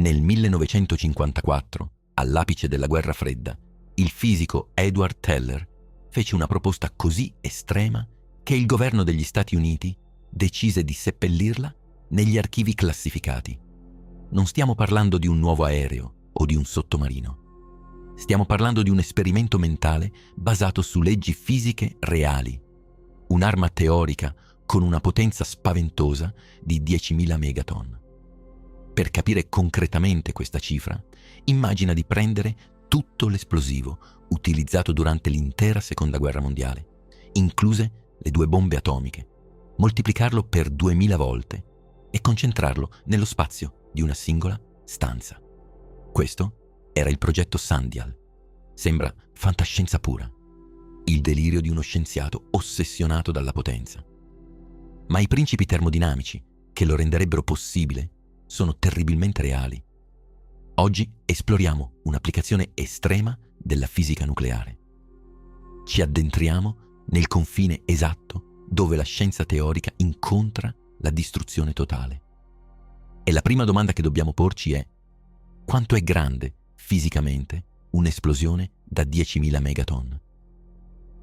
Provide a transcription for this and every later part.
Nel 1954, all'apice della guerra fredda, il fisico Edward Teller fece una proposta così estrema che il governo degli Stati Uniti decise di seppellirla negli archivi classificati. Non stiamo parlando di un nuovo aereo o di un sottomarino. Stiamo parlando di un esperimento mentale basato su leggi fisiche reali. Un'arma teorica con una potenza spaventosa di 10.000 megaton. Per capire concretamente questa cifra, immagina di prendere tutto l'esplosivo utilizzato durante l'intera Seconda Guerra Mondiale, incluse le 2 bombe atomiche, moltiplicarlo per 2000 volte e concentrarlo nello spazio di una singola stanza. Questo era il progetto Sandial. Sembra fantascienza pura, il delirio di uno scienziato ossessionato dalla potenza. Ma i principi termodinamici che lo renderebbero possibile sono terribilmente reali. Oggi esploriamo un'applicazione estrema della fisica nucleare. Ci addentriamo nel confine esatto dove la scienza teorica incontra la distruzione totale. E la prima domanda che dobbiamo porci è: quanto è grande fisicamente un'esplosione da 10.000 megaton?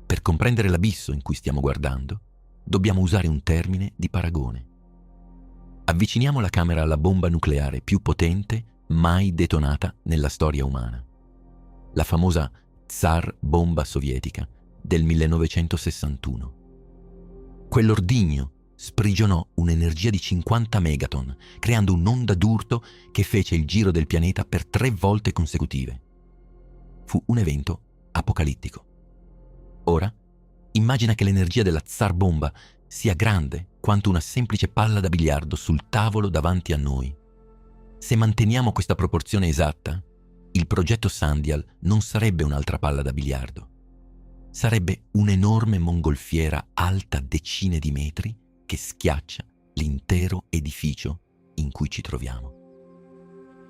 Per comprendere l'abisso in cui stiamo guardando, dobbiamo usare un termine di paragone. Avviciniamo la camera alla bomba nucleare più potente mai detonata nella storia umana. La famosa Tsar bomba sovietica del 1961. Quell'ordigno sprigionò un'energia di 50 megaton, creando un'onda d'urto che fece il giro del pianeta per 3 volte consecutive. Fu un evento apocalittico. Ora, immagina che l'energia della Tsar bomba sia grande quanto una semplice palla da biliardo sul tavolo davanti a noi. Se manteniamo questa proporzione esatta, il progetto Sandial non sarebbe un'altra palla da biliardo. Sarebbe un'enorme mongolfiera alta decine di metri che schiaccia l'intero edificio in cui ci troviamo.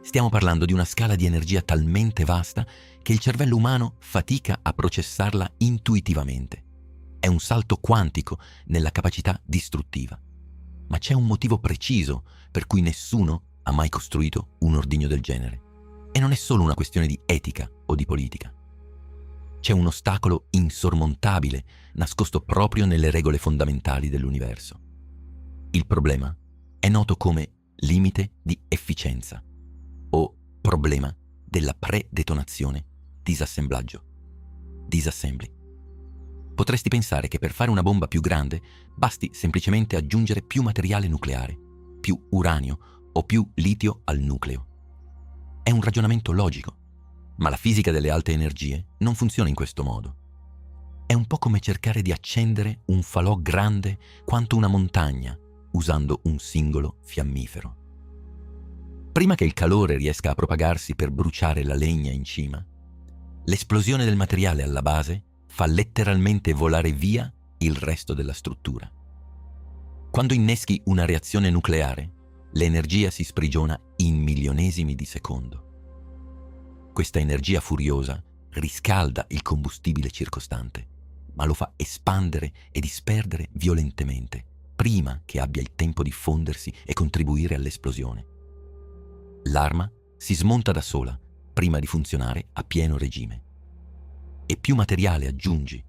Stiamo parlando di una scala di energia talmente vasta che il cervello umano fatica a processarla intuitivamente. È un salto quantico nella capacità distruttiva. Ma c'è un motivo preciso per cui nessuno ha mai costruito un ordigno del genere. E non è solo una questione di etica o di politica. C'è un ostacolo insormontabile nascosto proprio nelle regole fondamentali dell'universo. Il problema è noto come limite di efficienza o problema della predetonazione disassemblaggio. Disassembly. Potresti pensare che per fare una bomba più grande basti semplicemente aggiungere più materiale nucleare, più uranio o più litio al nucleo. È un ragionamento logico, ma la fisica delle alte energie non funziona in questo modo. È un po' come cercare di accendere un falò grande quanto una montagna usando un singolo fiammifero. Prima che il calore riesca a propagarsi per bruciare la legna in cima, l'esplosione del materiale alla base fa letteralmente volare via il resto della struttura. Quando inneschi una reazione nucleare, l'energia si sprigiona in milionesimi di secondo. Questa energia furiosa riscalda il combustibile circostante, ma lo fa espandere e disperdere violentemente, prima che abbia il tempo di fondersi e contribuire all'esplosione. L'arma si smonta da sola, prima di funzionare a pieno regime. E più materiale aggiungi,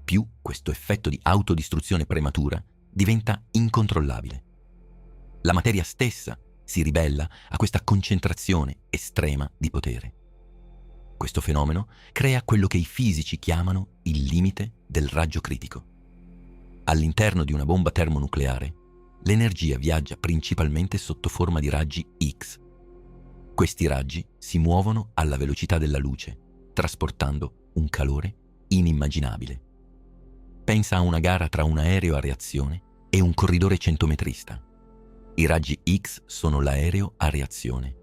più questo effetto di autodistruzione prematura diventa incontrollabile. La materia stessa si ribella a questa concentrazione estrema di potere. Questo fenomeno crea quello che i fisici chiamano il limite del raggio critico. All'interno di una bomba termonucleare, l'energia viaggia principalmente sotto forma di raggi X. Questi raggi si muovono alla velocità della luce, trasportando un calore inimmaginabile. Pensa a una gara tra un aereo a reazione e un corridore centometrista. I raggi X sono l'aereo a reazione,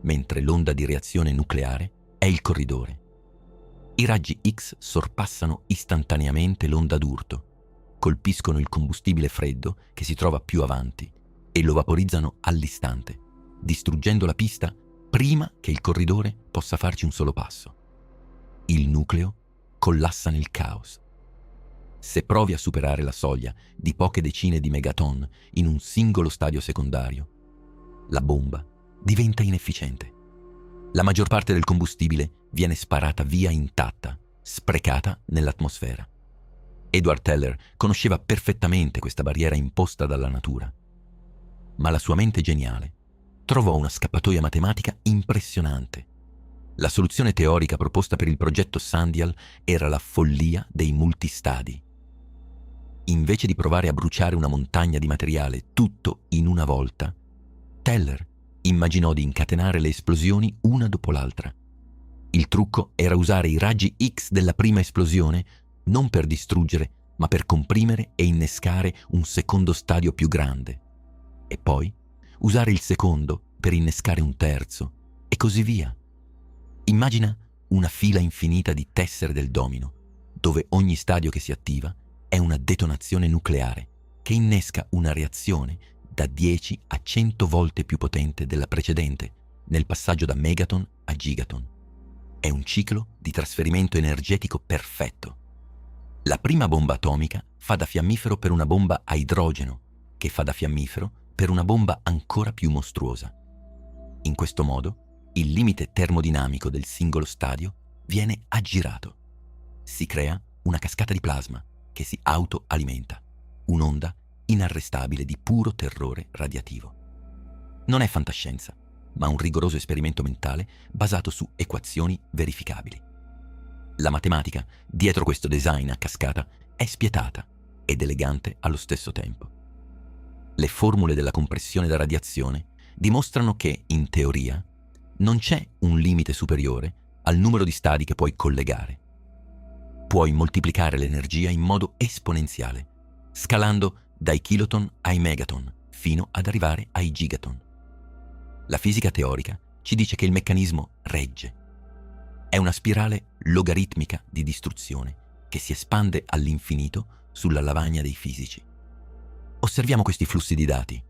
mentre l'onda di reazione nucleare è il corridore. I raggi X sorpassano istantaneamente l'onda d'urto, colpiscono il combustibile freddo che si trova più avanti e lo vaporizzano all'istante, distruggendo la pista prima che il corridore possa farci un solo passo. Il nucleo collassa nel caos. Se provi a superare la soglia di poche decine di megaton in un singolo stadio secondario, la bomba diventa inefficiente. La maggior parte del combustibile viene sparata via intatta, sprecata nell'atmosfera. Edward Teller conosceva perfettamente questa barriera imposta dalla natura. Ma la sua mente geniale trovò una scappatoia matematica impressionante. La soluzione teorica proposta per il progetto Sandial era la follia dei multistadi. Invece di provare a bruciare una montagna di materiale tutto in una volta, Teller immaginò di incatenare le esplosioni una dopo l'altra. Il trucco era usare i raggi X della prima esplosione non per distruggere, ma per comprimere e innescare un secondo stadio più grande. E poi usare il secondo per innescare un terzo, e così via. Immagina una fila infinita di tessere del domino, dove ogni stadio che si attiva è una detonazione nucleare che innesca una reazione da 10 a 100 volte più potente della precedente nel passaggio da megaton a gigaton. È un ciclo di trasferimento energetico perfetto. La prima bomba atomica fa da fiammifero per una bomba a idrogeno, che fa da fiammifero per una bomba ancora più mostruosa. In questo modo, il limite termodinamico del singolo stadio viene aggirato. Si crea una cascata di plasma che si autoalimenta, un'onda inarrestabile di puro terrore radiativo. Non è fantascienza, ma un rigoroso esperimento mentale basato su equazioni verificabili. La matematica, dietro questo design a cascata, è spietata ed elegante allo stesso tempo. Le formule della compressione da radiazione dimostrano che, in teoria, non c'è un limite superiore al numero di stadi che puoi collegare. Puoi moltiplicare l'energia in modo esponenziale, scalando dai kiloton ai megaton fino ad arrivare ai gigaton. La fisica teorica ci dice che il meccanismo regge. È una spirale logaritmica di distruzione che si espande all'infinito sulla lavagna dei fisici. Osserviamo questi flussi di dati.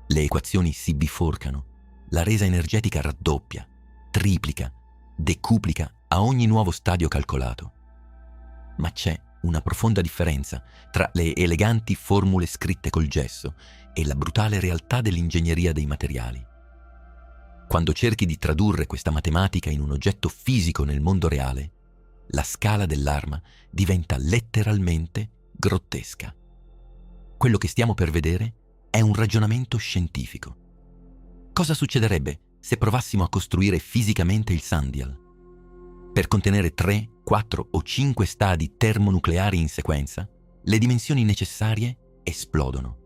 Le equazioni si biforcano, la resa energetica raddoppia, triplica, decuplica a ogni nuovo stadio calcolato. Ma c'è una profonda differenza tra le eleganti formule scritte col gesso e la brutale realtà dell'ingegneria dei materiali. Quando cerchi di tradurre questa matematica in un oggetto fisico nel mondo reale, la scala dell'arma diventa letteralmente grottesca. Quello che stiamo per vedere è un ragionamento scientifico. Cosa succederebbe se provassimo a costruire fisicamente il Sandial? Per contenere 3, 4 o 5 stadi termonucleari in sequenza, le dimensioni necessarie esplodono.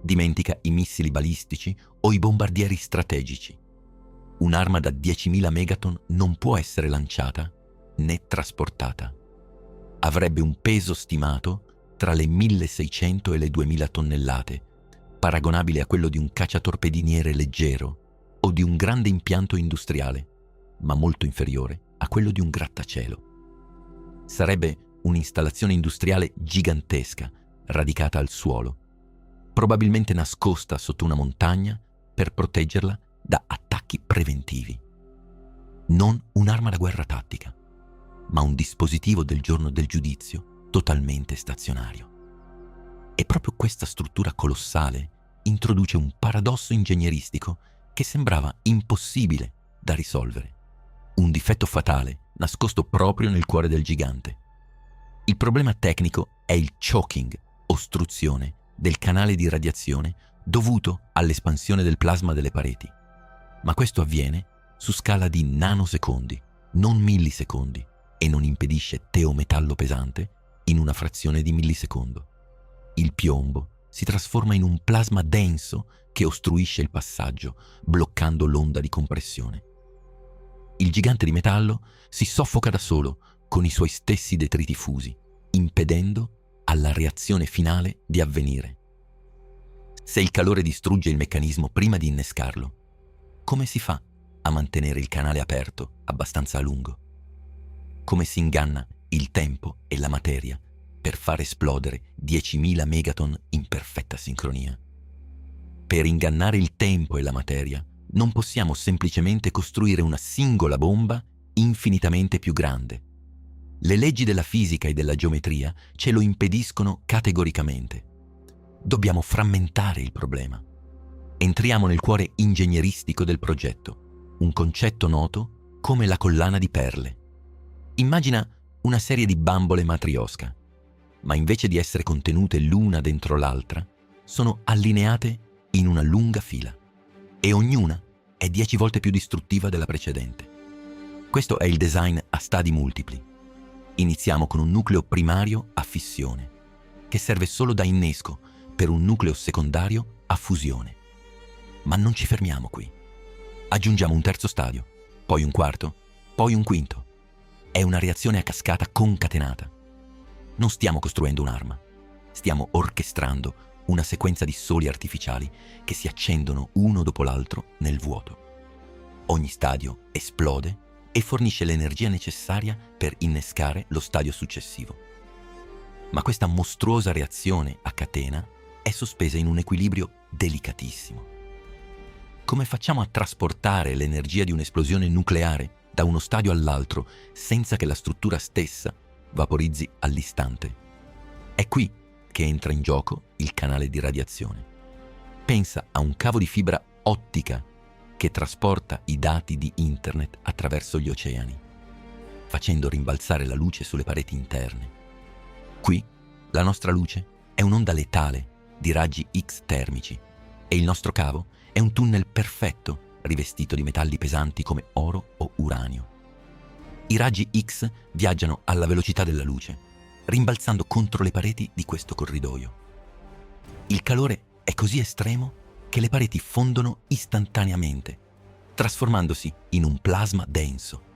Dimentica i missili balistici o i bombardieri strategici. Un'arma da 10.000 megaton non può essere lanciata né trasportata. Avrebbe un peso stimato tra le 1.600 e le 2.000 tonnellate, paragonabile a quello di un cacciatorpediniere leggero o di un grande impianto industriale, ma molto inferiore a quello di un grattacielo. Sarebbe un'installazione industriale gigantesca, radicata al suolo, probabilmente nascosta sotto una montagna per proteggerla da attacchi preventivi. Non un'arma da guerra tattica, ma un dispositivo del giorno del giudizio totalmente stazionario. E proprio questa struttura colossale introduce un paradosso ingegneristico che sembrava impossibile da risolvere. Un difetto fatale nascosto proprio nel cuore del gigante. Il problema tecnico è il choking, ostruzione, del canale di radiazione dovuto all'espansione del plasma delle pareti. Ma questo avviene su scala di nanosecondi, non millisecondi, e non impedisce teometallo pesante in una frazione di millisecondo. Il piombo si trasforma in un plasma denso che ostruisce il passaggio, bloccando l'onda di compressione. Il gigante di metallo si soffoca da solo con i suoi stessi detriti fusi, impedendo alla reazione finale di avvenire. Se il calore distrugge il meccanismo prima di innescarlo, come si fa a mantenere il canale aperto abbastanza a lungo? Come si inganna il tempo e la materia per far esplodere 10.000 megaton in perfetta sincronia? Per ingannare il tempo e la materia non possiamo semplicemente costruire una singola bomba infinitamente più grande. Le leggi della fisica e della geometria ce lo impediscono categoricamente. Dobbiamo frammentare il problema. Entriamo nel cuore ingegneristico del progetto, un concetto noto come la collana di perle. Immagina una serie di bambole matrioska, ma invece di essere contenute l'una dentro l'altra, sono allineate in una lunga fila e ognuna è 10 volte più distruttiva della precedente. Questo è il design a stadi multipli. Iniziamo con un nucleo primario a fissione, che serve solo da innesco per un nucleo secondario a fusione. Ma non ci fermiamo qui. Aggiungiamo un terzo stadio, poi un quarto, poi un quinto. È una reazione a cascata concatenata. Non stiamo costruendo un'arma, stiamo orchestrando una sequenza di soli artificiali che si accendono uno dopo l'altro nel vuoto. Ogni stadio esplode e fornisce l'energia necessaria per innescare lo stadio successivo. Ma questa mostruosa reazione a catena è sospesa in un equilibrio delicatissimo. Come facciamo a trasportare l'energia di un'esplosione nucleare da uno stadio all'altro senza che la struttura stessa vaporizzi all'istante? È qui che entra in gioco il canale di radiazione. Pensa a un cavo di fibra ottica che trasporta i dati di internet attraverso gli oceani, facendo rimbalzare la luce sulle pareti interne. Qui la nostra luce è un'onda letale di raggi X termici e il nostro cavo è un tunnel perfetto rivestito di metalli pesanti come oro o uranio. I raggi X viaggiano alla velocità della luce, rimbalzando contro le pareti di questo corridoio. Il calore è così estremo che le pareti fondono istantaneamente, trasformandosi in un plasma denso.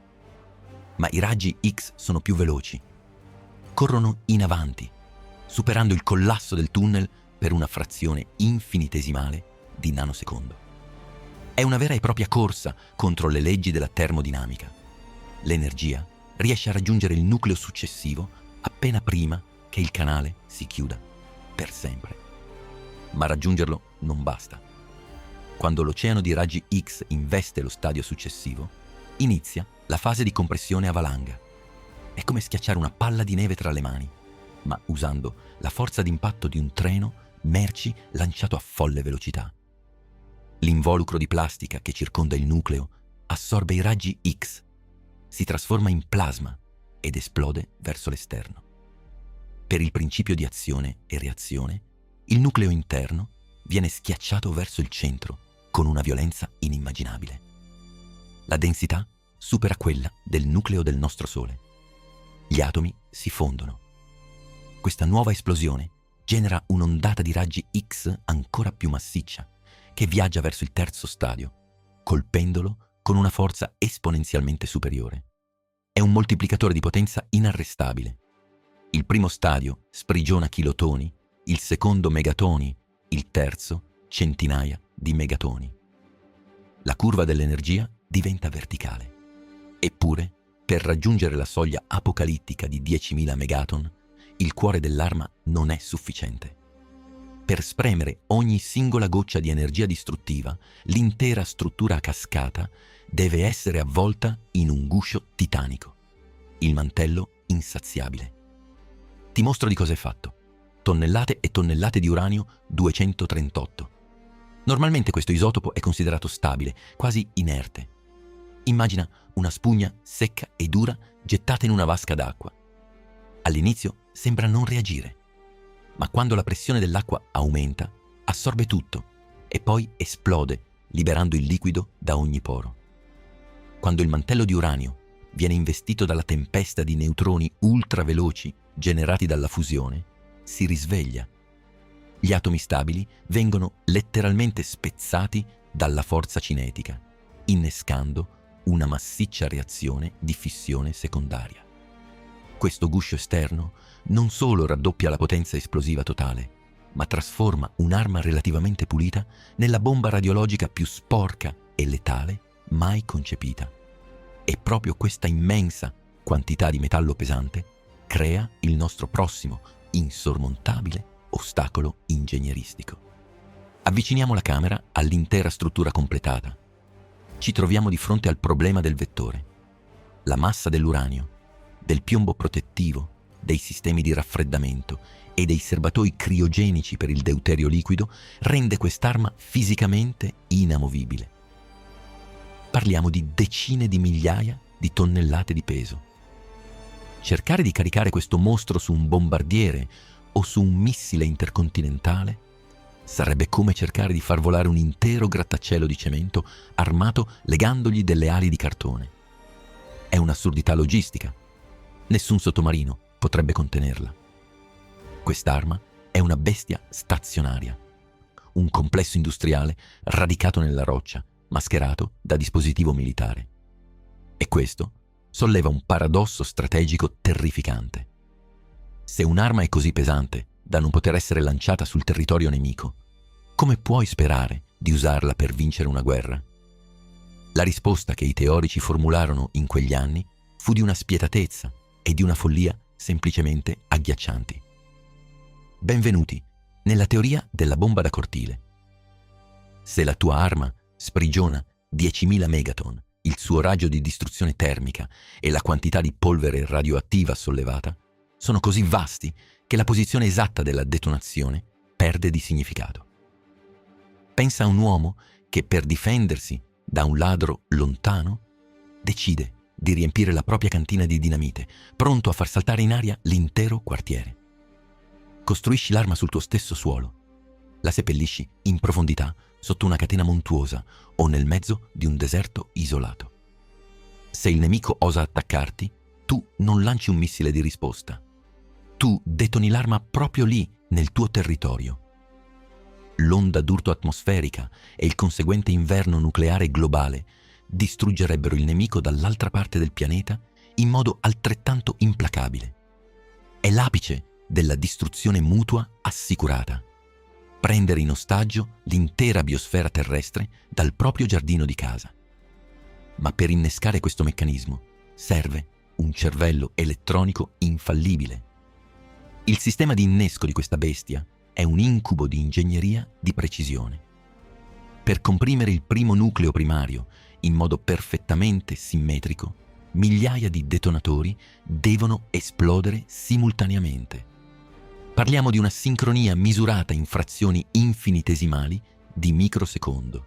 Ma i raggi X sono più veloci. Corrono in avanti, superando il collasso del tunnel per una frazione infinitesimale di nanosecondo. È una vera e propria corsa contro le leggi della termodinamica. L'energia riesce a raggiungere il nucleo successivo appena prima che il canale si chiuda per sempre. Ma raggiungerlo non basta. Quando l'oceano di raggi X investe lo stadio successivo, inizia la fase di compressione a valanga. È come schiacciare una palla di neve tra le mani, ma usando la forza d'impatto di un treno merci lanciato a folle velocità. L'involucro di plastica che circonda il nucleo assorbe i raggi X, si trasforma in plasma ed esplode verso l'esterno. Per il principio di azione e reazione, il nucleo interno viene schiacciato verso il centro con una violenza inimmaginabile. La densità supera quella del nucleo del nostro Sole. Gli atomi si fondono. Questa nuova esplosione genera un'ondata di raggi X ancora più massiccia che viaggia verso il terzo stadio, colpendolo con una forza esponenzialmente superiore. È un moltiplicatore di potenza inarrestabile. Il primo stadio sprigiona chilotoni, il secondo megatoni, il terzo centinaia di megatoni. La curva dell'energia diventa verticale. Eppure, per raggiungere la soglia apocalittica di 10.000 megaton, il cuore dell'arma non è sufficiente. Per spremere ogni singola goccia di energia distruttiva, l'intera struttura a cascata deve essere avvolta in un guscio titanico, il mantello insaziabile. Ti mostro di cosa è fatto. Tonnellate e tonnellate di uranio 238. Normalmente questo isotopo è considerato stabile, quasi inerte. Immagina una spugna secca e dura gettata in una vasca d'acqua. All'inizio sembra non reagire, ma quando la pressione dell'acqua aumenta, assorbe tutto e poi esplode, liberando il liquido da ogni poro. Quando il mantello di uranio viene investito dalla tempesta di neutroni ultraveloci generati dalla fusione, si risveglia. Gli atomi stabili vengono letteralmente spezzati dalla forza cinetica, innescando una massiccia reazione di fissione secondaria. Questo guscio esterno non solo raddoppia la potenza esplosiva totale, ma trasforma un'arma relativamente pulita nella bomba radiologica più sporca e letale mai concepita. E proprio questa immensa quantità di metallo pesante crea il nostro prossimo, insormontabile ostacolo ingegneristico. Avviciniamo la camera all'intera struttura completata. Ci troviamo di fronte al problema del vettore. La massa dell'uranio, del piombo protettivo, dei sistemi di raffreddamento e dei serbatoi criogenici per il deuterio liquido rende quest'arma fisicamente inamovibile. Parliamo di decine di migliaia di tonnellate di peso. Cercare di caricare questo mostro su un bombardiere o su un missile intercontinentale sarebbe come cercare di far volare un intero grattacielo di cemento armato legandogli delle ali di cartone. È un'assurdità logistica. Nessun sottomarino potrebbe contenerla. Quest'arma è una bestia stazionaria, un complesso industriale radicato nella roccia, mascherato da dispositivo militare. E questo solleva un paradosso strategico terrificante. Se un'arma è così pesante da non poter essere lanciata sul territorio nemico, come puoi sperare di usarla per vincere una guerra? La risposta che i teorici formularono in quegli anni fu di una spietatezza e di una follia semplicemente agghiaccianti. Benvenuti nella teoria della bomba da cortile. Se la tua arma sprigiona 10.000 megaton, il suo raggio di distruzione termica e la quantità di polvere radioattiva sollevata sono così vasti che la posizione esatta della detonazione perde di significato. Pensa a un uomo che per difendersi da un ladro lontano decide di riempire la propria cantina di dinamite, pronto a far saltare in aria l'intero quartiere. Costruisci l'arma sul tuo stesso suolo, la seppellisci in profondità sotto una catena montuosa o nel mezzo di un deserto isolato. Se il nemico osa attaccarti, tu non lanci un missile di risposta. Tu detoni l'arma proprio lì, nel tuo territorio. L'onda d'urto atmosferica e il conseguente inverno nucleare globale distruggerebbero il nemico dall'altra parte del pianeta in modo altrettanto implacabile. È l'apice della distruzione mutua assicurata. Prendere in ostaggio l'intera biosfera terrestre dal proprio giardino di casa. Ma per innescare questo meccanismo serve un cervello elettronico infallibile. Il sistema di innesco di questa bestia è un incubo di ingegneria di precisione. Per comprimere il primo nucleo primario in modo perfettamente simmetrico, migliaia di detonatori devono esplodere simultaneamente. Parliamo di una sincronia misurata in frazioni infinitesimali di microsecondo.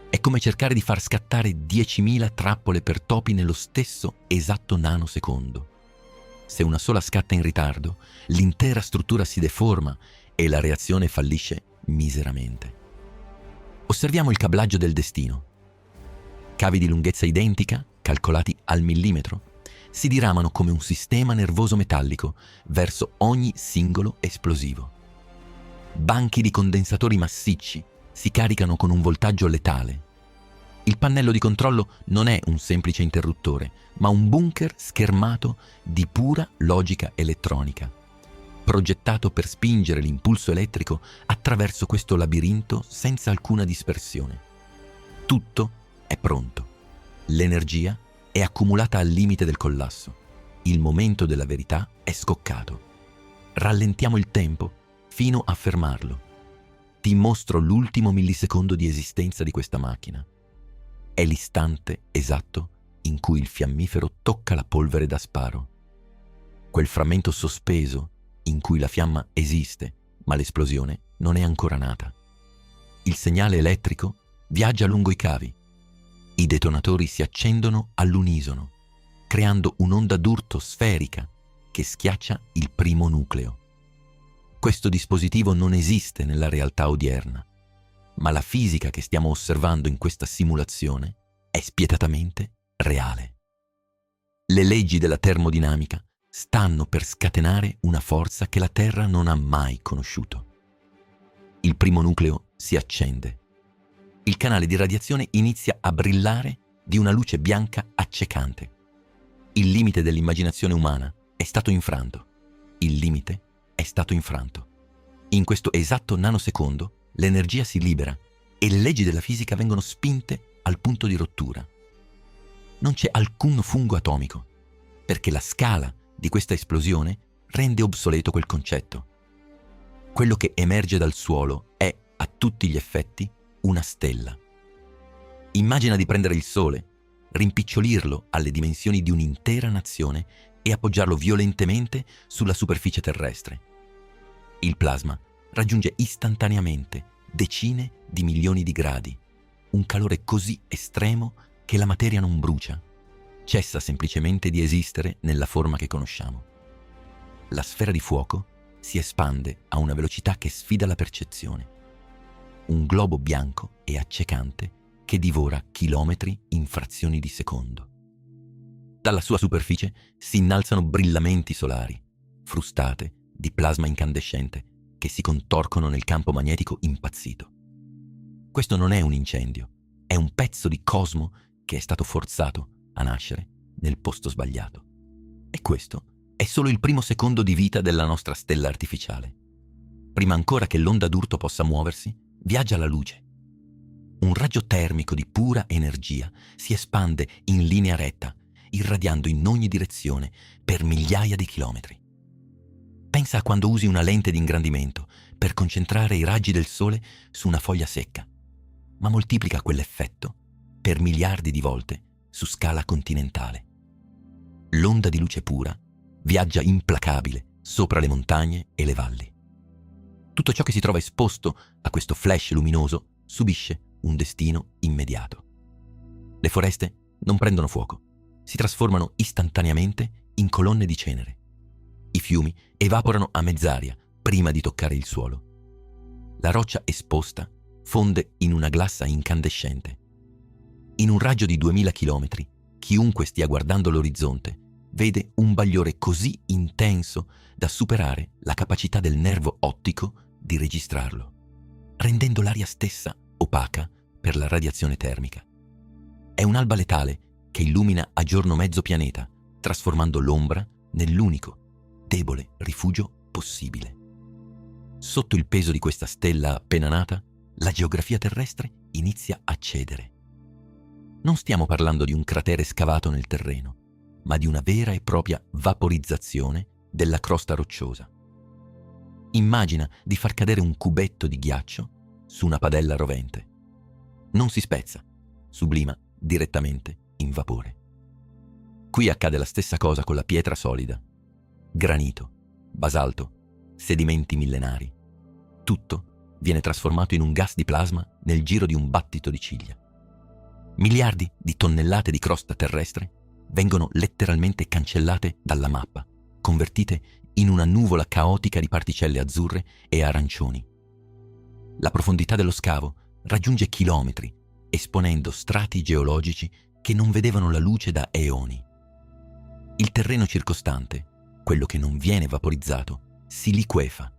È come cercare di far scattare 10.000 trappole per topi nello stesso esatto nanosecondo. Se una sola scatta in ritardo, l'intera struttura si deforma e la reazione fallisce miseramente. Osserviamo il cablaggio del destino. Cavi di lunghezza identica, calcolati al millimetro, si diramano come un sistema nervoso metallico verso ogni singolo esplosivo. Banchi di condensatori massicci si caricano con un voltaggio letale. Il pannello di controllo non è un semplice interruttore, ma un bunker schermato di pura logica elettronica, progettato per spingere l'impulso elettrico attraverso questo labirinto senza alcuna dispersione. Tutto è pronto. L'energia è accumulata al limite del collasso. Il momento della verità è scoccato. Rallentiamo il tempo fino a fermarlo. Ti mostro l'ultimo millisecondo di esistenza di questa macchina. È l'istante esatto in cui il fiammifero tocca la polvere da sparo. Quel frammento sospeso in cui la fiamma esiste, ma l'esplosione non è ancora nata. Il segnale elettrico viaggia lungo i cavi. I detonatori si accendono all'unisono, creando un'onda d'urto sferica che schiaccia il primo nucleo. Questo dispositivo non esiste nella realtà odierna, ma la fisica che stiamo osservando in questa simulazione è spietatamente reale. Le leggi della termodinamica stanno per scatenare una forza che la Terra non ha mai conosciuto. Il primo nucleo si accende. Il canale di radiazione inizia a brillare di una luce bianca accecante. Il limite dell'immaginazione umana è stato infranto. Il limite è stato infranto. In questo esatto nanosecondo l'energia si libera e le leggi della fisica vengono spinte al punto di rottura. Non c'è alcun fungo atomico, perché la scala di questa esplosione rende obsoleto quel concetto. Quello che emerge dal suolo è, a tutti gli effetti, una stella. Immagina di prendere il Sole, rimpicciolirlo alle dimensioni di un'intera nazione e appoggiarlo violentemente sulla superficie terrestre. Il plasma raggiunge istantaneamente decine di milioni di gradi, un calore così estremo che la materia non brucia, cessa semplicemente di esistere nella forma che conosciamo. La sfera di fuoco si espande a una velocità che sfida la percezione. Un globo bianco e accecante che divora chilometri in frazioni di secondo. Dalla sua superficie si innalzano brillamenti solari, frustate di plasma incandescente che si contorcono nel campo magnetico impazzito. Questo non è un incendio, è un pezzo di cosmo che è stato forzato a nascere nel posto sbagliato. E questo è solo il primo secondo di vita della nostra stella artificiale. Prima ancora che l'onda d'urto possa muoversi, viaggia la luce. Un raggio termico di pura energia si espande in linea retta, irradiando in ogni direzione per migliaia di chilometri. Pensa a quando usi una lente di ingrandimento per concentrare i raggi del sole su una foglia secca, ma moltiplica quell'effetto per miliardi di volte su scala continentale. L'onda di luce pura viaggia implacabile sopra le montagne e le valli. Tutto ciò che si trova esposto a questo flash luminoso subisce un destino immediato. Le foreste non prendono fuoco, si trasformano istantaneamente in colonne di cenere. I fiumi evaporano a mezz'aria prima di toccare il suolo. La roccia esposta fonde in una glassa incandescente. In un raggio di 2000 chilometri, chiunque stia guardando l'orizzonte vede un bagliore così intenso da superare la capacità del nervo ottico di registrarlo, rendendo l'aria stessa opaca per la radiazione termica. È un'alba letale che illumina a giorno mezzo pianeta, trasformando l'ombra nell'unico, debole rifugio possibile. Sotto il peso di questa stella appena nata, la geografia terrestre inizia a cedere. Non stiamo parlando di un cratere scavato nel terreno, ma di una vera e propria vaporizzazione della crosta rocciosa. Immagina di far cadere un cubetto di ghiaccio su una padella rovente. Non si spezza, sublima direttamente in vapore. Qui accade la stessa cosa con la pietra solida. Granito, basalto, sedimenti millenari. Tutto viene trasformato in un gas di plasma nel giro di un battito di ciglia. Miliardi di tonnellate di crosta terrestre vengono letteralmente cancellate dalla mappa, convertite in una nuvola caotica di particelle azzurre e arancioni. La profondità dello scavo raggiunge chilometri, esponendo strati geologici che non vedevano la luce da eoni. Il terreno circostante, quello che non viene vaporizzato, si liquefa.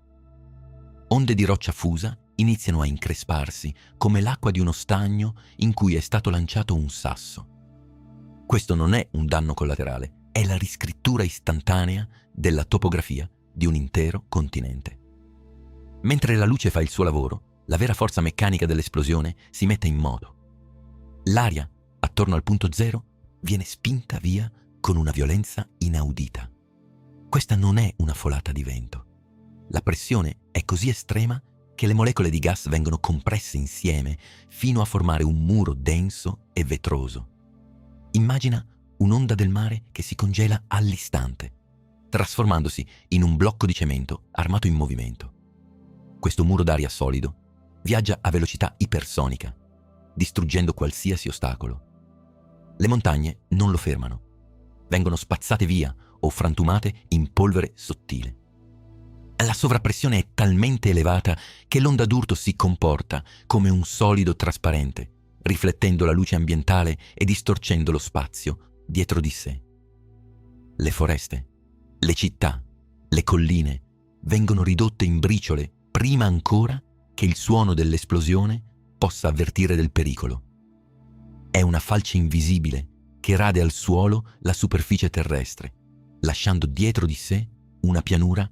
Onde di roccia fusa iniziano a incresparsi come l'acqua di uno stagno in cui è stato lanciato un sasso. Questo non è un danno collaterale, è la riscrittura istantanea della topografia di un intero continente. Mentre la luce fa il suo lavoro, la vera forza meccanica dell'esplosione si mette in moto. L'aria, attorno al punto zero, viene spinta via con una violenza inaudita. Questa non è una folata di vento. La pressione è così estrema che le molecole di gas vengono compresse insieme fino a formare un muro denso e vetroso. Immagina un'onda del mare che si congela all'istante, trasformandosi in un blocco di cemento armato in movimento. Questo muro d'aria solido viaggia a velocità ipersonica, distruggendo qualsiasi ostacolo. Le montagne non lo fermano. Vengono spazzate via o frantumate in polvere sottile. La sovrappressione è talmente elevata che l'onda d'urto si comporta come un solido trasparente, riflettendo la luce ambientale e distorcendo lo spazio dietro di sé. Le foreste, le città, le colline vengono ridotte in briciole prima ancora che il suono dell'esplosione possa avvertire del pericolo. È una falce invisibile che rade al suolo la superficie terrestre, lasciando dietro di sé una pianura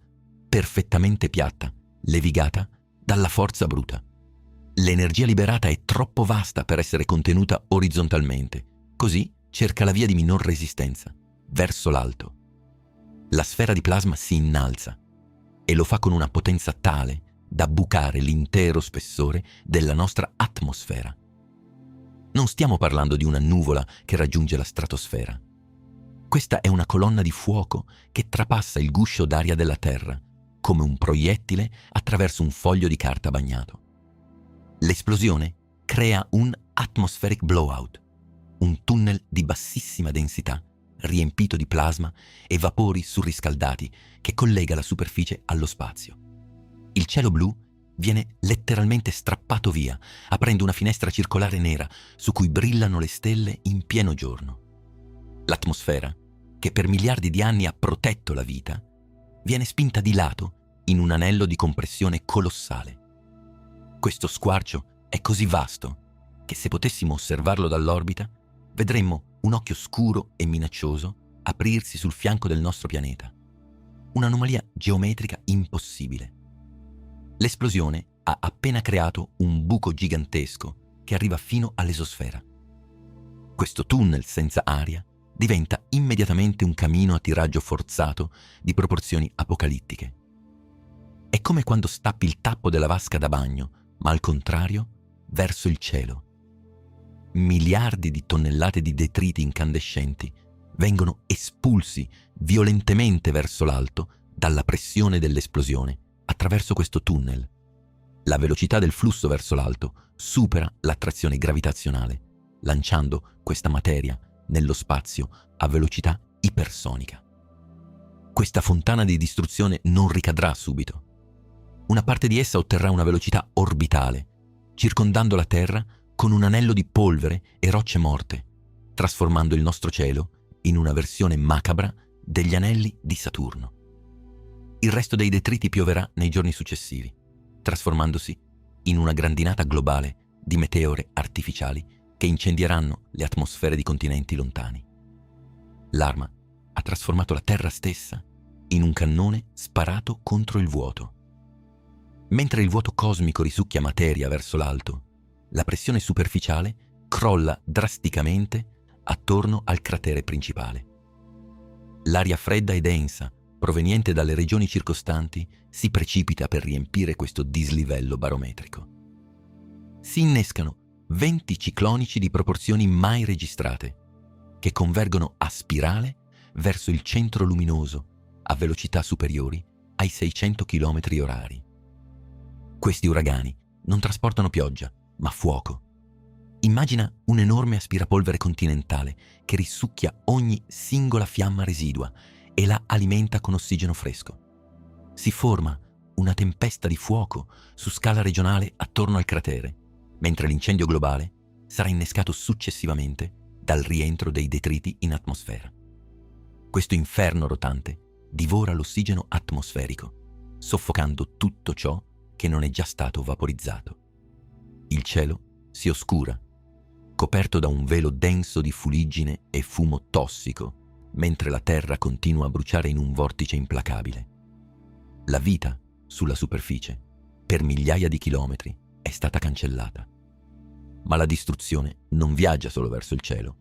perfettamente piatta, levigata dalla forza bruta. L'energia liberata è troppo vasta per essere contenuta orizzontalmente, così cerca la via di minor resistenza, verso l'alto. La sfera di plasma si innalza e lo fa con una potenza tale da bucare l'intero spessore della nostra atmosfera. Non stiamo parlando di una nuvola che raggiunge la stratosfera. Questa è una colonna di fuoco che trapassa il guscio d'aria della Terra, come un proiettile attraverso un foglio di carta bagnato. L'esplosione crea un atmospheric blowout, un tunnel di bassissima densità riempito di plasma e vapori surriscaldati che collega la superficie allo spazio. Il cielo blu viene letteralmente strappato via, aprendo una finestra circolare nera su cui brillano le stelle in pieno giorno. L'atmosfera, che per miliardi di anni ha protetto la vita, viene spinta di lato in un anello di compressione colossale. Questo squarcio è così vasto che se potessimo osservarlo dall'orbita, vedremmo un occhio scuro e minaccioso aprirsi sul fianco del nostro pianeta. Un'anomalia geometrica impossibile. L'esplosione ha appena creato un buco gigantesco che arriva fino all'esosfera. Questo tunnel senza aria diventa immediatamente un camino a tiraggio forzato di proporzioni apocalittiche. È come quando stappi il tappo della vasca da bagno, ma al contrario, verso il cielo. Miliardi di tonnellate di detriti incandescenti vengono espulsi violentemente verso l'alto dalla pressione dell'esplosione attraverso questo tunnel. La velocità del flusso verso l'alto supera l'attrazione gravitazionale, lanciando questa materia nello spazio a velocità ipersonica. Questa fontana di distruzione non ricadrà subito. Una parte di essa otterrà una velocità orbitale, circondando la Terra con un anello di polvere e rocce morte, trasformando il nostro cielo in una versione macabra degli anelli di Saturno. Il resto dei detriti pioverà nei giorni successivi, trasformandosi in una grandinata globale di meteore artificiali che incendieranno le atmosfere di continenti lontani. L'arma ha trasformato la Terra stessa in un cannone sparato contro il vuoto. Mentre il vuoto cosmico risucchia materia verso l'alto, la pressione superficiale crolla drasticamente attorno al cratere principale. L'aria fredda e densa, proveniente dalle regioni circostanti, si precipita per riempire questo dislivello barometrico. Si innescano venti ciclonici di proporzioni mai registrate, che convergono a spirale verso il centro luminoso a velocità superiori ai 600 km/h. Questi uragani non trasportano pioggia, ma fuoco. Immagina un enorme aspirapolvere continentale che risucchia ogni singola fiamma residua e la alimenta con ossigeno fresco. Si forma una tempesta di fuoco su scala regionale attorno al cratere, mentre l'incendio globale sarà innescato successivamente dal rientro dei detriti in atmosfera. Questo inferno rotante divora l'ossigeno atmosferico, soffocando tutto ciò che non è già stato vaporizzato. Il cielo si oscura, coperto da un velo denso di fuliggine e fumo tossico, mentre la terra continua a bruciare in un vortice implacabile. La vita sulla superficie, per migliaia di chilometri, è stata cancellata. Ma la distruzione non viaggia solo verso il cielo.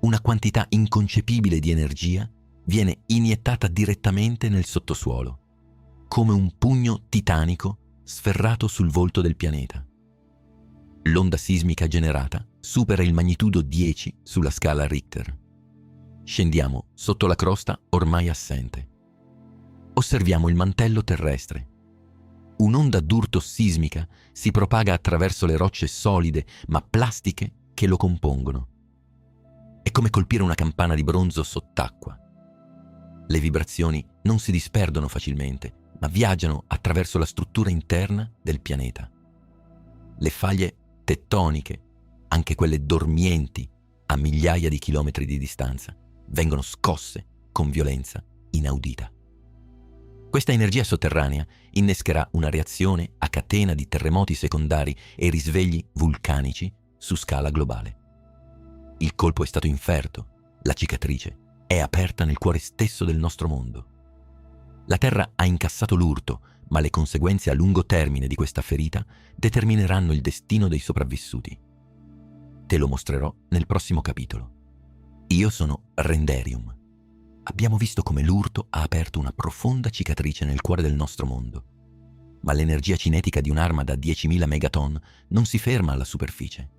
Una quantità inconcepibile di energia viene iniettata direttamente nel sottosuolo, come un pugno titanico sferrato sul volto del pianeta. L'onda sismica generata supera il magnitudo 10 sulla scala Richter. Scendiamo sotto la crosta ormai assente. Osserviamo il mantello terrestre. Un'onda d'urto sismica si propaga attraverso le rocce solide ma plastiche che lo compongono. È come colpire una campana di bronzo sott'acqua. Le vibrazioni non si disperdono facilmente, ma viaggiano attraverso la struttura interna del pianeta. Le faglie tettoniche, anche quelle dormienti a migliaia di chilometri di distanza, vengono scosse con violenza inaudita. Questa energia sotterranea innescherà una reazione a catena di terremoti secondari e risvegli vulcanici su scala globale. Il colpo è stato inferto, la cicatrice è aperta nel cuore stesso del nostro mondo. La Terra ha incassato l'urto, ma le conseguenze a lungo termine di questa ferita determineranno il destino dei sopravvissuti. Te lo mostrerò nel prossimo capitolo. Io sono Renderium. Abbiamo visto come l'urto ha aperto una profonda cicatrice nel cuore del nostro mondo. Ma l'energia cinetica di un'arma da 10.000 megaton non si ferma alla superficie.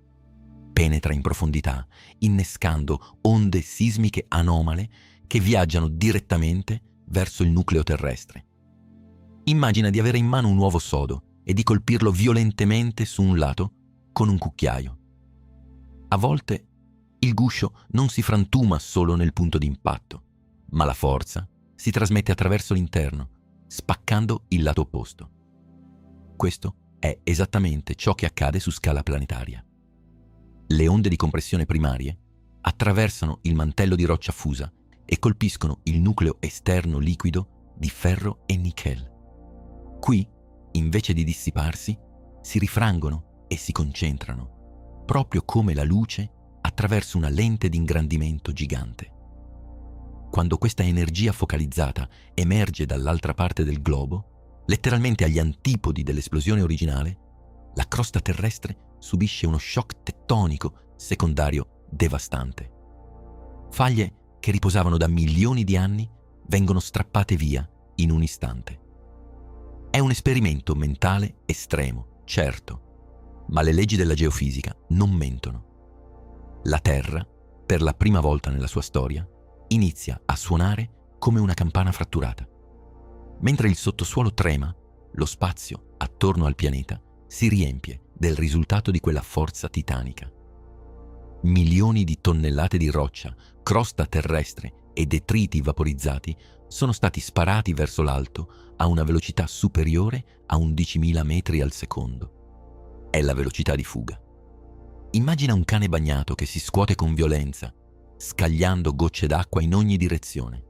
Penetra in profondità, innescando onde sismiche anomale che viaggiano direttamente verso il nucleo terrestre. Immagina di avere in mano un uovo sodo e di colpirlo violentemente su un lato con un cucchiaio. A volte il guscio non si frantuma solo nel punto di impatto, ma la forza si trasmette attraverso l'interno, spaccando il lato opposto. Questo è esattamente ciò che accade su scala planetaria. Le onde di compressione primarie attraversano il mantello di roccia fusa e colpiscono il nucleo esterno liquido di ferro e nichel. Qui, invece di dissiparsi, si rifrangono e si concentrano, proprio come la luce attraverso una lente di ingrandimento gigante. Quando questa energia focalizzata emerge dall'altra parte del globo, letteralmente agli antipodi dell'esplosione originale, la crosta terrestre subisce uno shock tettonico secondario devastante. Faglie che riposavano da milioni di anni vengono strappate via in un istante. È un esperimento mentale estremo, certo, ma le leggi della geofisica non mentono. La Terra, per la prima volta nella sua storia, inizia a suonare come una campana fratturata. Mentre il sottosuolo trema, lo spazio attorno al pianeta si riempie del risultato di quella forza titanica. Milioni di tonnellate di roccia, crosta terrestre e detriti vaporizzati sono stati sparati verso l'alto a una velocità superiore a 11.000 metri al secondo. È la velocità di fuga. Immagina un cane bagnato che si scuote con violenza, scagliando gocce d'acqua in ogni direzione.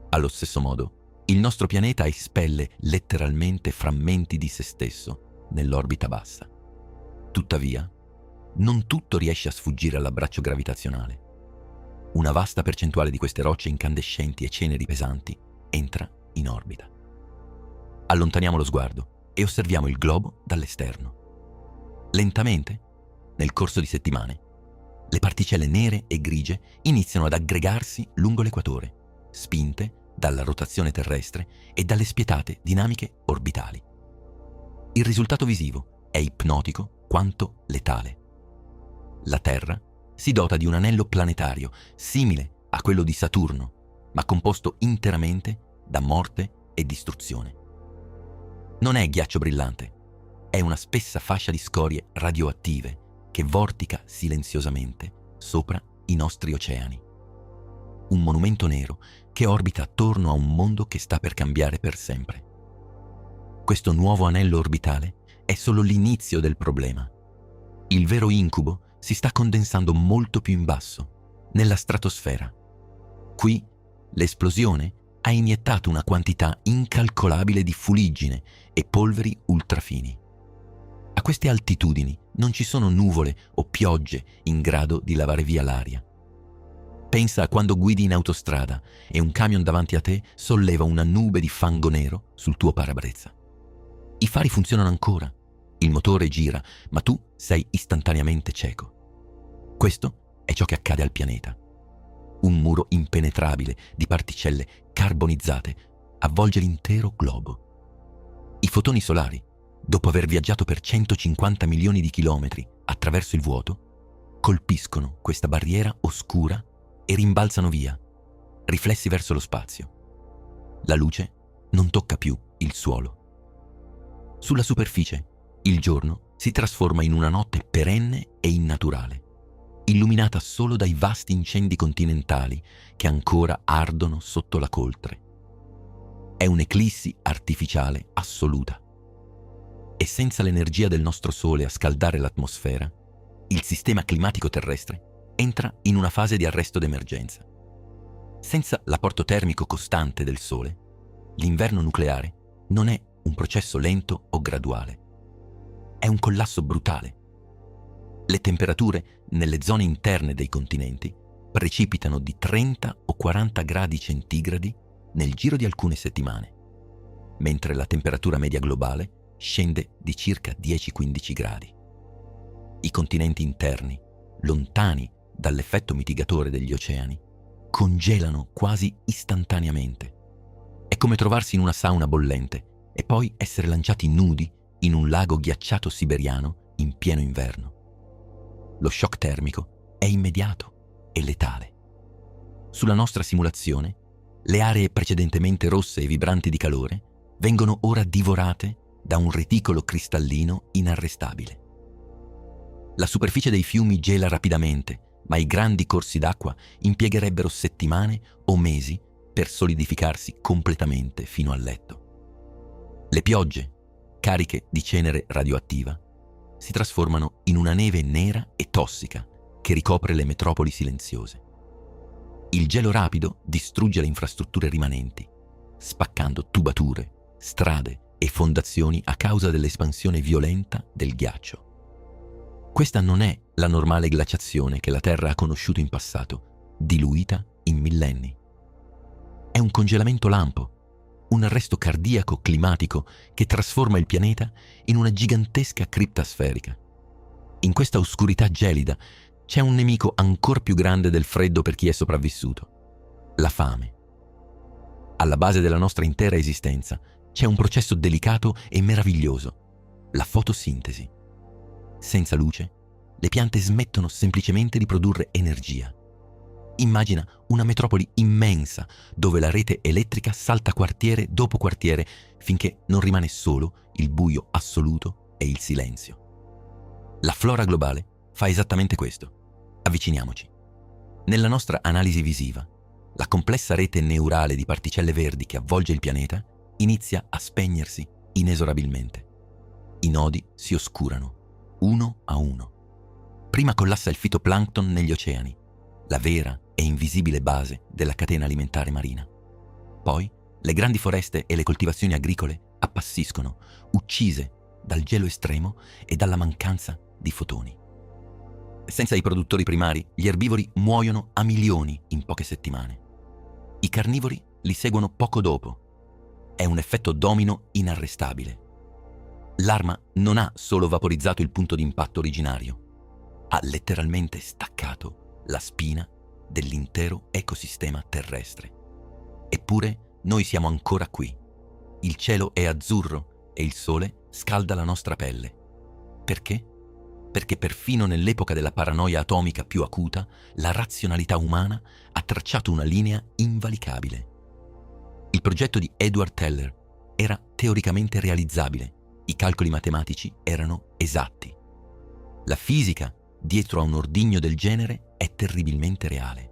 Allo stesso modo, il nostro pianeta espelle letteralmente frammenti di se stesso nell'orbita bassa. Tuttavia, non tutto riesce a sfuggire all'abbraccio gravitazionale. Una vasta percentuale di queste rocce incandescenti e ceneri pesanti entra in orbita. Allontaniamo lo sguardo e osserviamo il globo dall'esterno. Lentamente, nel corso di settimane, le particelle nere e grigie iniziano ad aggregarsi lungo l'equatore, spinte dalla rotazione terrestre e dalle spietate dinamiche orbitali. Il risultato visivo è ipnotico quanto letale. La Terra si dota di un anello planetario simile a quello di Saturno, ma composto interamente da morte e distruzione. Non è ghiaccio brillante, è una spessa fascia di scorie radioattive che vortica silenziosamente sopra i nostri oceani. Un monumento nero che orbita attorno a un mondo che sta per cambiare per sempre. Questo nuovo anello orbitale è solo l'inizio del problema. Il vero incubo si sta condensando molto più in basso, nella stratosfera. Qui l'esplosione ha iniettato una quantità incalcolabile di fuliggine e polveri ultrafini. A queste altitudini non ci sono nuvole o piogge in grado di lavare via l'aria. Pensa a quando guidi in autostrada e un camion davanti a te solleva una nube di fango nero sul tuo parabrezza. I fari funzionano ancora, il motore gira, ma tu sei istantaneamente cieco. Questo è ciò che accade al pianeta. Un muro impenetrabile di particelle carbonizzate avvolge l'intero globo. I fotoni solari, dopo aver viaggiato per 150 milioni di chilometri attraverso il vuoto, colpiscono questa barriera oscura e rimbalzano via, riflessi verso lo spazio. La luce non tocca più il suolo. Sulla superficie, il giorno si trasforma in una notte perenne e innaturale, illuminata solo dai vasti incendi continentali che ancora ardono sotto la coltre. È un'eclissi artificiale assoluta. E senza l'energia del nostro Sole a scaldare l'atmosfera, il sistema climatico terrestre entra in una fase di arresto d'emergenza. Senza l'apporto termico costante del Sole, l'inverno nucleare non è un processo lento o graduale. È un collasso brutale. Le temperature nelle zone interne dei continenti precipitano di 30 o 40 gradi centigradi nel giro di alcune settimane, mentre la temperatura media globale scende di circa 10-15 gradi. I continenti interni, lontani dall'effetto mitigatore degli oceani, congelano quasi istantaneamente. È come trovarsi in una sauna bollente e poi essere lanciati nudi in un lago ghiacciato siberiano in pieno inverno. Lo shock termico è immediato e letale. Sulla nostra simulazione, le aree precedentemente rosse e vibranti di calore vengono ora divorate da un reticolo cristallino inarrestabile. La superficie dei fiumi gela rapidamente, ma i grandi corsi d'acqua impiegherebbero settimane o mesi per solidificarsi completamente fino al letto. Le piogge, cariche di cenere radioattiva, si trasformano in una neve nera e tossica che ricopre le metropoli silenziose. Il gelo rapido distrugge le infrastrutture rimanenti, spaccando tubature, strade e fondazioni a causa dell'espansione violenta del ghiaccio. Questa non è la normale glaciazione che la Terra ha conosciuto in passato, diluita in millenni. È un congelamento lampo, un arresto cardiaco climatico che trasforma il pianeta in una gigantesca cripta sferica. In questa oscurità gelida c'è un nemico ancor più grande del freddo per chi è sopravvissuto: la fame. Alla base della nostra intera esistenza c'è un processo delicato e meraviglioso: la fotosintesi. Senza luce, le piante smettono semplicemente di produrre energia. Immagina una metropoli immensa dove la rete elettrica salta quartiere dopo quartiere finché non rimane solo il buio assoluto e il silenzio. La flora globale fa esattamente questo. Avviciniamoci. Nella nostra analisi visiva, la complessa rete neurale di particelle verdi che avvolge il pianeta inizia a spegnersi inesorabilmente. I nodi si oscurano, uno a uno. Prima collassa il fitoplancton negli oceani, la vera e invisibile base della catena alimentare marina. Poi le grandi foreste e le coltivazioni agricole appassiscono, uccise dal gelo estremo e dalla mancanza di fotoni. Senza i produttori primari, gli erbivori muoiono a milioni in poche settimane. I carnivori li seguono poco dopo. È un effetto domino inarrestabile. L'arma non ha solo vaporizzato il punto di impatto originario, ha letteralmente staccato la spina dell'intero ecosistema terrestre. Eppure noi siamo ancora qui. Il cielo è azzurro e il sole scalda la nostra pelle. Perché? Perché perfino nell'epoca della paranoia atomica più acuta, la razionalità umana ha tracciato una linea invalicabile. Il progetto di Edward Teller era teoricamente realizzabile, i calcoli matematici erano esatti. La fisica, dietro a un ordigno del genere, è terribilmente reale.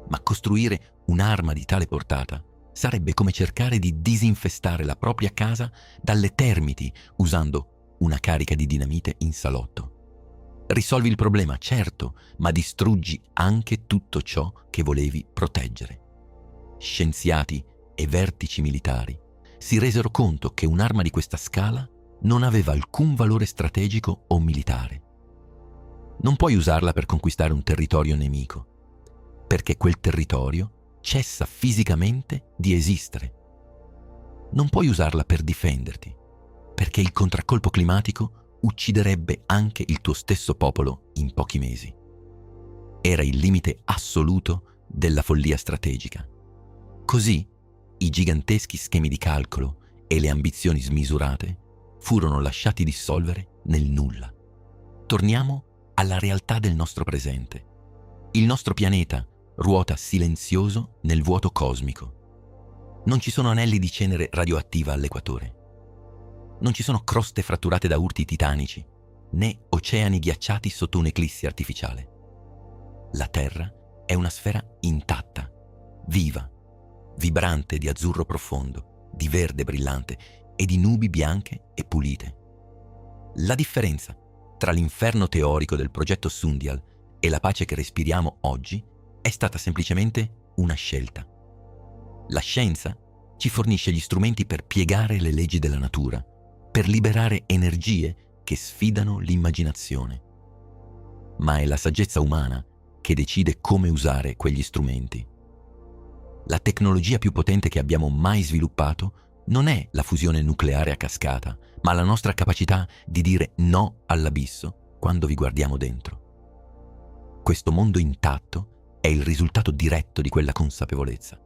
Ma costruire un'arma di tale portata sarebbe come cercare di disinfestare la propria casa dalle termiti usando una carica di dinamite in salotto. Risolvi il problema, certo, ma distruggi anche tutto ciò che volevi proteggere. Scienziati e vertici militari si resero conto che un'arma di questa scala non aveva alcun valore strategico o militare. Non puoi usarla per conquistare un territorio nemico, perché quel territorio cessa fisicamente di esistere. Non puoi usarla per difenderti, perché il contraccolpo climatico ucciderebbe anche il tuo stesso popolo in pochi mesi. Era il limite assoluto della follia strategica. Così, i giganteschi schemi di calcolo e le ambizioni smisurate furono lasciati dissolvere nel nulla. Torniamo alla realtà del nostro presente. Il nostro pianeta ruota silenzioso nel vuoto cosmico. Non ci sono anelli di cenere radioattiva all'equatore. Non ci sono croste fratturate da urti titanici, né oceani ghiacciati sotto un'eclissi artificiale. La Terra è una sfera intatta, viva, vibrante di azzurro profondo, di verde brillante e di nubi bianche e pulite. La differenza tra l'inferno teorico del progetto Sundial e la pace che respiriamo oggi è stata semplicemente una scelta. La scienza ci fornisce gli strumenti per piegare le leggi della natura, per liberare energie che sfidano l'immaginazione. Ma è la saggezza umana che decide come usare quegli strumenti. La tecnologia più potente che abbiamo mai sviluppato non è la fusione nucleare a cascata, ma la nostra capacità di dire no all'abisso quando vi guardiamo dentro. Questo mondo intatto è il risultato diretto di quella consapevolezza.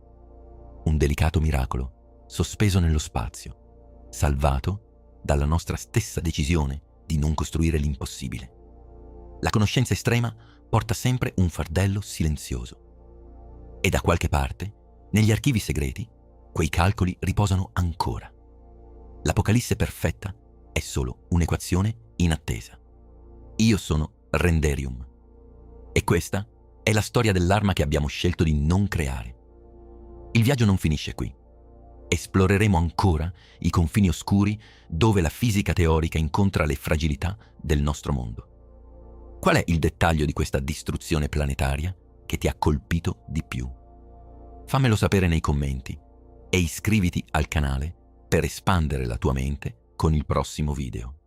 Un delicato miracolo, sospeso nello spazio, salvato dalla nostra stessa decisione di non costruire l'impossibile. La conoscenza estrema porta sempre un fardello silenzioso. E da qualche parte, negli archivi segreti, quei calcoli riposano ancora. L'Apocalisse perfetta è solo un'equazione in attesa. Io sono Renderium e questa è la storia dell'arma che abbiamo scelto di non creare. Il viaggio non finisce qui. Esploreremo ancora i confini oscuri dove la fisica teorica incontra le fragilità del nostro mondo. Qual è il dettaglio di questa distruzione planetaria che ti ha colpito di più? Fammelo sapere nei commenti e iscriviti al canale per espandere la tua mente con il prossimo video.